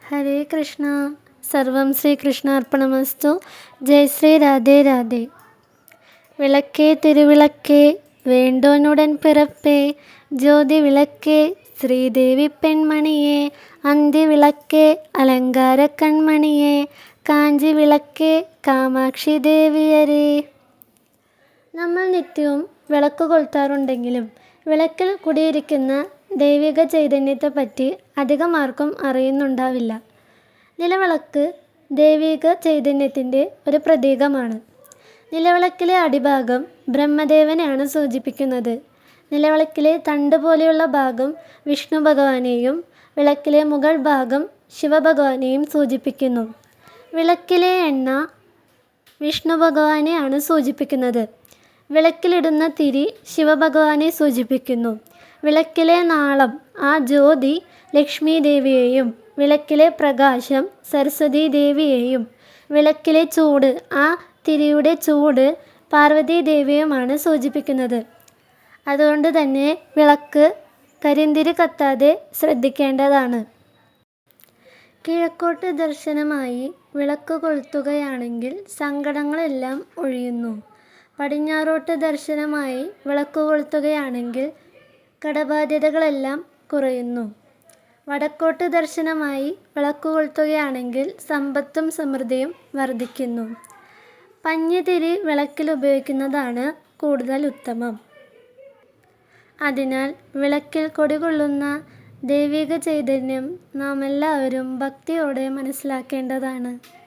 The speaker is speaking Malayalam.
ഹരേ കൃഷ്ണ. സർവം ശ്രീകൃഷ്ണാർപ്പണമസ്തു. ജയ് ശ്രീ രാധേ രാധേ. വിളക്കേ തിരുവിളക്കേ വേണ്ടോനുടൻ പിറപ്പേ, ജ്യോതി വിളക്കേ ശ്രീദേവി പെൺമണിയേ, അന്തി വിളക്കേ അലങ്കാര കൺമണിയേ, കാഞ്ചി വിളക്കേ കാമാക്ഷി ദേവിയരേ. നമ്മൾ നിത്യവും വിളക്ക് കൊളുത്താറുണ്ടെങ്കിലും വിളക്കിൽ കുടിയിരിക്കുന്ന ദൈവിക ചൈതന്യത്തെപ്പറ്റി അധികം ആർക്കും അറിയുന്നുണ്ടാവില്ല. നിലവിളക്ക് ദൈവിക ചൈതന്യത്തിൻ്റെ ഒരു പ്രതീകമാണ്. നിലവിളക്കിലെ അടിഭാഗം ബ്രഹ്മദേവനെയാണ് സൂചിപ്പിക്കുന്നത്. നിലവിളക്കിലെ തണ്ട് പോലെയുള്ള ഭാഗം വിഷ്ണു ഭഗവാനെയും വിളക്കിലെ മുകൾ ഭാഗം ശിവഭഗവാനെയും സൂചിപ്പിക്കുന്നു. വിളക്കിലെ എണ്ണ വിഷ്ണു ഭഗവാനെയാണ് സൂചിപ്പിക്കുന്നത്. വിളക്കിലിടുന്ന തിരി ശിവഭഗവാനെ സൂചിപ്പിക്കുന്നു. വിളക്കിലെ നാളം ആ ജ്യോതി ലക്ഷ്മി ദേവിയെയും വിളക്കിലെ പ്രകാശം സരസ്വതി ദേവിയെയും വിളക്കിലെ ചൂട് ആ തിരിയുടെ ചൂട് പാർവതി ദേവിയുമാണ് സൂചിപ്പിക്കുന്നത്. അതുകൊണ്ട് തന്നെ വിളക്ക് കരിന്തിരി കത്താതെ ശ്രദ്ധിക്കേണ്ടതാണ്. കിഴക്കോട്ട് ദർശനമായി വിളക്ക് കൊളുത്തുകയാണെങ്കിൽ സങ്കടങ്ങളെല്ലാം ഒഴിയുന്നു. പടിഞ്ഞാറോട്ട് ദർശനമായി വിളക്ക് കൊളുത്തുകയാണെങ്കിൽ കടബാധ്യതകളെല്ലാം കുറയുന്നു. വടക്കോട്ട് ദർശനമായി വിളക്ക് കൊളുത്തുകയാണെങ്കിൽ സമ്പത്തും സമൃദ്ധിയും വർദ്ധിക്കുന്നു. പഞ്ഞിതിരി വിളക്കിൽ ഉപയോഗിക്കുന്നതാണ് കൂടുതൽ ഉത്തമം. അതിനാൽ വിളക്കിൽ കൊടികൊള്ളുന്ന ദൈവിക ചൈതന്യം നാം എല്ലാവരും ഭക്തിയോടെ മനസ്സിലാക്കേണ്ടതാണ്.